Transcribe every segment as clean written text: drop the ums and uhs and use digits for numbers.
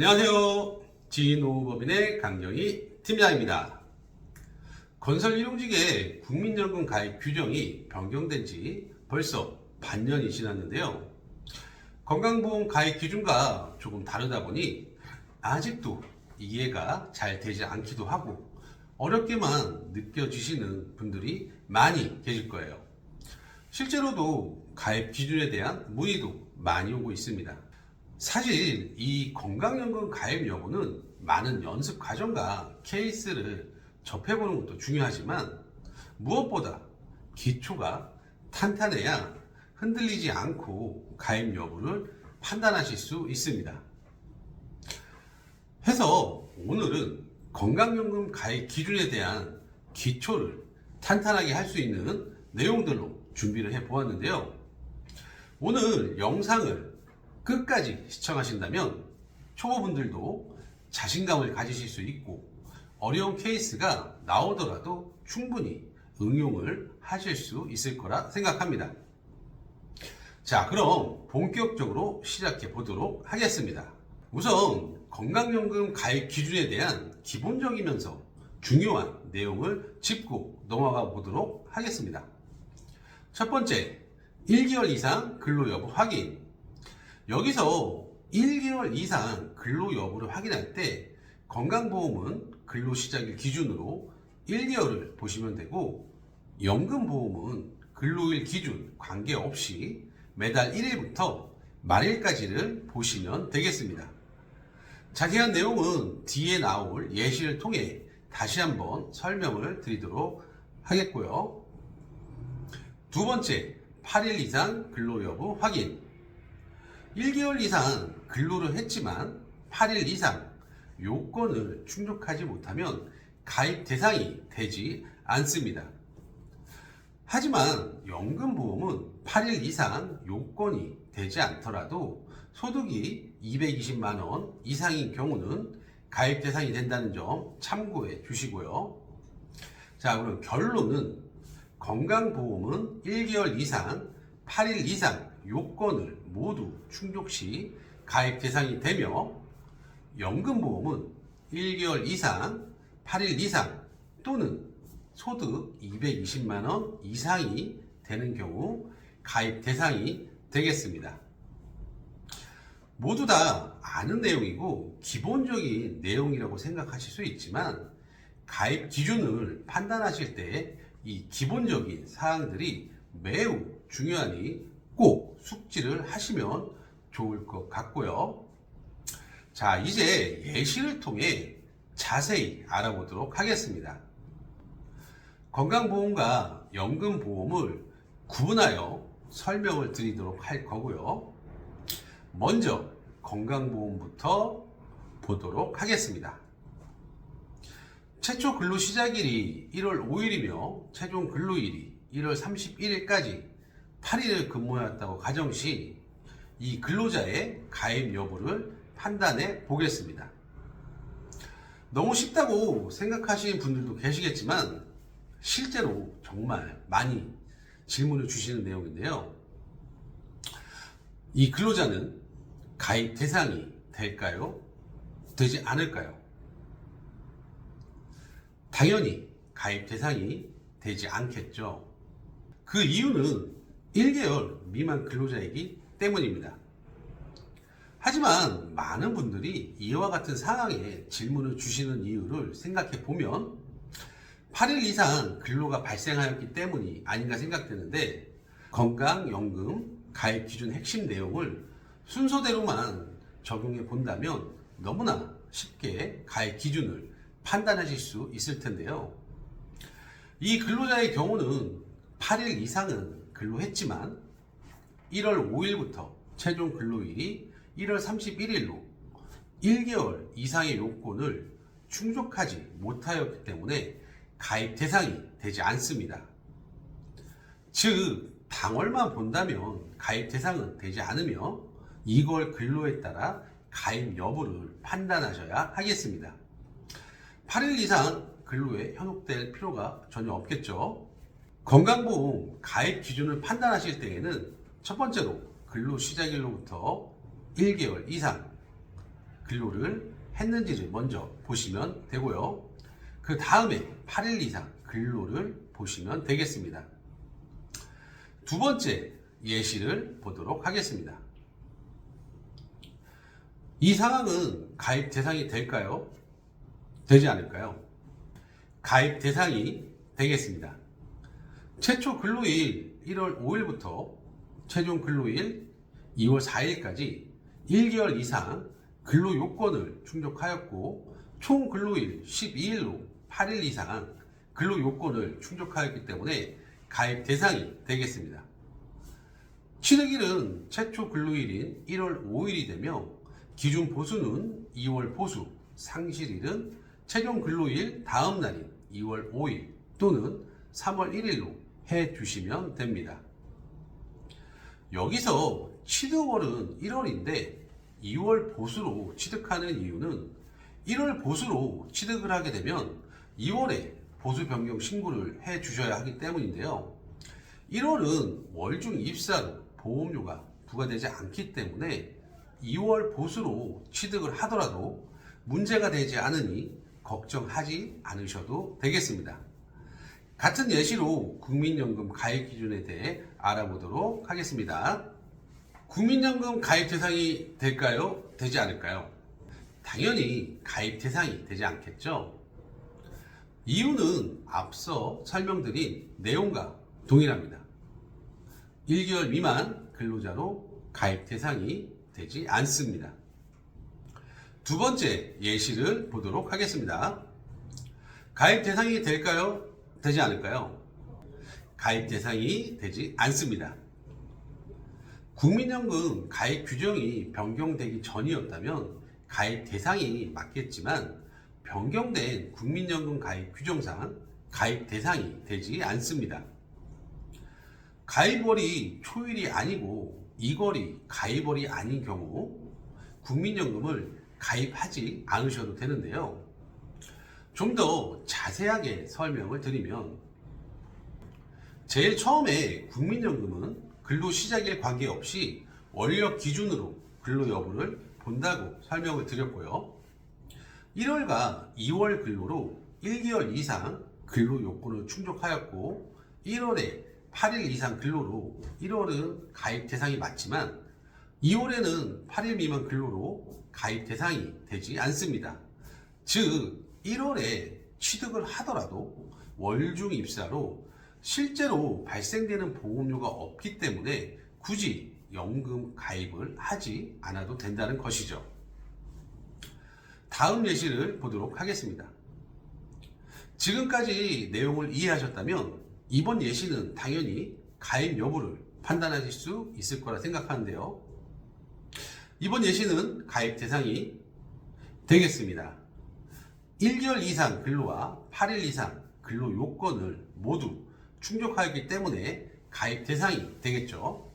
안녕하세요. 지인노무법인의 강경희 팀장입니다. 건설일용직의 국민연금 가입 규정이 변경된 지 벌써 반년이 지났는데요. 건강보험 가입 기준과 조금 다르다 보니 아직도 이해가 잘 되지 않기도 하고 어렵게만 느껴지시는 분들이 많이 계실 거예요. 실제로도 가입 기준에 대한 문의도 많이 오고 있습니다. 사실 이 건강연금 가입 여부는 많은 연습 과정과 케이스를 접해보는 것도 중요하지만 무엇보다 기초가 탄탄해야 흔들리지 않고 가입 여부를 판단하실 수 있습니다. 해서 오늘은 건강연금 가입 기준에 대한 기초를 탄탄하게 할 수 있는 내용들로 준비를 해 보았는데요. 오늘 영상을 끝까지 시청하신다면 초보분들도 자신감을 가지실 수 있고 어려운 케이스가 나오더라도 충분히 응용을 하실 수 있을 거라 생각합니다. 자, 그럼 본격적으로 시작해 보도록 하겠습니다. 우선 건강연금 가입 기준에 대한 기본적이면서 중요한 내용을 짚고 넘어가 보도록 하겠습니다. 첫 번째, 1개월 이상 근로 여부 확인. 여기서 1개월 이상 근로 여부를 확인할 때 건강보험은 근로 시작일 기준으로 1개월을 보시면 되고 연금보험은 근로일 기준 관계없이 매달 1일부터 말일까지를 보시면 되겠습니다. 자세한 내용은 뒤에 나올 예시를 통해 다시 한번 설명을 드리도록 하겠고요. 두 번째, 8일 이상 근로 여부 확인. 1개월 이상 근로를 했지만 8일 이상 요건을 충족하지 못하면 가입 대상이 되지 않습니다. 하지만 연금보험은 8일 이상 요건이 되지 않더라도 소득이 220만원 이상인 경우는 가입 대상이 된다는 점 참고해 주시고요. 자, 그럼 결론은 건강보험은 1개월 이상 8일 이상 요건을 모두 충족 시 가입 대상이 되며 연금보험은 1개월 이상 8일 이상 또는 소득 220만원 이상이 되는 경우 가입 대상이 되겠습니다. 모두 다 아는 내용이고 기본적인 내용이라고 생각하실 수 있지만 가입 기준을 판단하실 때 이 기본적인 사항들이 매우 중요하니 꼭 숙지를 하시면 좋을 것 같고요. 자, 이제 예시를 통해 자세히 알아보도록 하겠습니다. 건강보험과 연금보험을 구분하여 설명을 드리도록 할 거고요. 먼저 건강보험부터 보도록 하겠습니다. 최초 근로 시작일이 1월 5일이며 최종 근로일이 1월 31일까지 8일을 근무하였다고 가정시 이 근로자의 가입 여부를 판단해 보겠습니다. 너무 쉽다고 생각하시는 분들도 계시겠지만 실제로 정말 많이 질문을 주시는 내용인데요. 이 근로자는 가입 대상이 될까요? 되지 않을까요? 당연히 가입 대상이 되지 않겠죠. 그 이유는 1개월 미만 근로자이기 때문입니다. 하지만 많은 분들이 이와 같은 상황에 질문을 주시는 이유를 생각해 보면 8일 이상 근로가 발생하였기 때문이 아닌가 생각되는데 건강연금 가입 기준 핵심 내용을 순서대로만 적용해 본다면 너무나 쉽게 가입 기준을 판단하실 수 있을 텐데요. 이 근로자의 경우는 8일 이상은 근로했지만 1월 5일부터 최종 근로일이 1월 31일로 1개월 이상의 요건을 충족하지 못하였기 때문에 가입 대상이 되지 않습니다. 즉, 당월만 본다면 가입 대상은 되지 않으며 2개월 근로에 따라 가입 여부를 판단하셔야 하겠습니다. 8일 이상 근로에 현혹될 필요가 전혀 없겠죠. 건강보험 가입 기준을 판단하실 때에는 첫 번째로 근로 시작일로부터 1개월 이상 근로를 했는지를 먼저 보시면 되고요. 그 다음에 8일 이상 근로를 보시면 되겠습니다. 두 번째 예시를 보도록 하겠습니다. 이 상황은 가입 대상이 될까요? 되지 않을까요? 가입 대상이 되겠습니다. 최초 근로일 1월 5일부터 최종 근로일 2월 4일까지 1개월 이상 근로 요건을 충족하였고 총 근로일 12일로 8일 이상 근로 요건을 충족하였기 때문에 가입 대상이 되겠습니다. 취득일은 최초 근로일인 1월 5일이 되며 기준 보수는 2월 보수, 상실일은 최종 근로일 다음 날인 2월 5일 또는 3월 1일로 해 주시면 됩니다. 여기서 취득월은 1월인데 2월 보수로 취득하는 이유는 1월 보수로 취득을 하게 되면 2월에 보수 변경 신고를 해 주셔야 하기 때문인데요. 1월은 월중 입사로 보험료가 부과되지 않기 때문에 2월 보수로 취득을 하더라도 문제가 되지 않으니 걱정하지 않으셔도 되겠습니다. 같은 예시로 국민연금 가입 기준에 대해 알아보도록 하겠습니다. 국민연금 가입 대상이 될까요? 되지 않을까요? 당연히 가입 대상이 되지 않겠죠. 이유는 앞서 설명드린 내용과 동일합니다. 1개월 미만 근로자로 가입 대상이 되지 않습니다. 두 번째 예시를 보도록 하겠습니다. 가입 대상이 될까요? 되지 않을까요? 가입 대상이 되지 않습니다. 국민연금 가입 규정이 변경되기 전이었다면 가입 대상이 맞겠지만 변경된 국민연금 가입 규정상 가입 대상이 되지 않습니다. 가입월이 초일이 아니고 이월이 가입월이 아닌 경우 국민연금을 가입하지 않으셔도 되는데요. 좀 더 자세하게 설명을 드리면 제일 처음에 국민연금은 근로 시작일 관계없이 원력 기준으로 근로 여부를 본다고 설명을 드렸고요. 1월과 2월 근로로 1개월 이상 근로 요건을 충족하였고 1월에 8일 이상 근로로 1월은 가입 대상이 맞지만 2월에는 8일 미만 근로로 가입 대상이 되지 않습니다. 즉 1월에 취득을 하더라도 월중 입사로 실제로 발생되는 보험료가 없기 때문에 굳이 연금 가입을 하지 않아도 된다는 것이죠. 다음 예시를 보도록 하겠습니다. 지금까지 내용을 이해하셨다면 이번 예시는 당연히 가입 여부를 판단하실 수 있을 거라 생각하는데요. 이번 예시는 가입 대상이 되겠습니다. 1개월 이상 근로와 8일 이상 근로 요건을 모두 충족하였기 때문에 가입 대상이 되겠죠.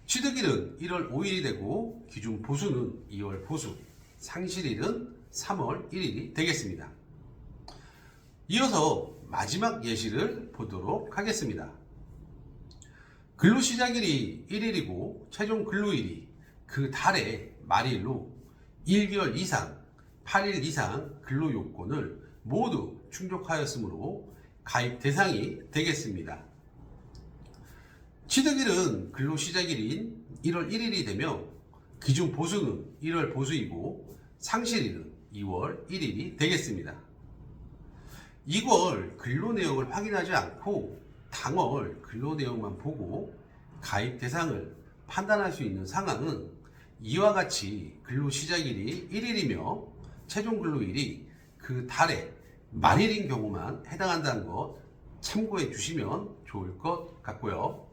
취득일은 1월 5일이 되고 기준 보수는 2월 보수, 상실일은 3월 1일이 되겠습니다. 이어서 마지막 예시를 보도록 하겠습니다. 근로 시작일이 1일이고 최종 근로일이 그 달의 말일로 1개월 이상 8일 이상 근로 요건을 모두 충족하였으므로 가입 대상이 되겠습니다. 취득일은 근로 시작일인 1월 1일이 되며 기준 보수는 1월 보수이고 상실일은 2월 1일이 되겠습니다. 이월 근로 내역을 확인하지 않고 당월 근로 내역만 보고 가입 대상을 판단할 수 있는 상황은 이와 같이 근로 시작일이 1일이며 최종 근로일이 그 달의 말일인 경우만 해당한다는 것 참고해 주시면 좋을 것 같고요.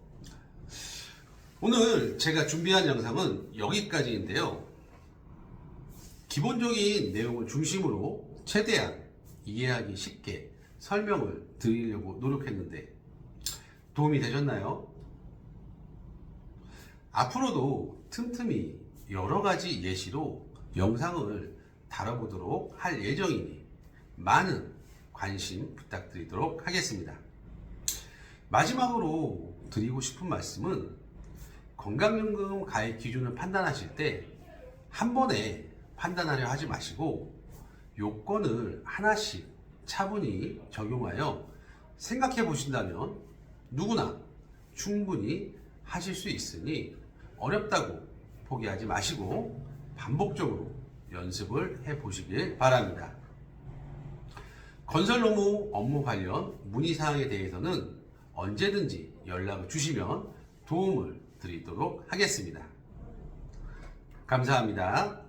오늘 제가 준비한 영상은 여기까지인데요. 기본적인 내용을 중심으로 최대한 이해하기 쉽게 설명을 드리려고 노력했는데 도움이 되셨나요? 앞으로도 틈틈이 여러 가지 예시로 영상을 다뤄보도록 할 예정이니 많은 관심 부탁드리도록 하겠습니다. 마지막으로 드리고 싶은 말씀은 건강연금 가입 기준을 판단하실 때 한 번에 판단하려 하지 마시고 요건을 하나씩 차분히 적용하여 생각해 보신다면 누구나 충분히 하실 수 있으니 어렵다고 포기하지 마시고 반복적으로 연습을 해 보시길 바랍니다. 건설노무 업무 관련 문의사항에 대해서는 언제든지 연락을 주시면 도움을 드리도록 하겠습니다. 감사합니다.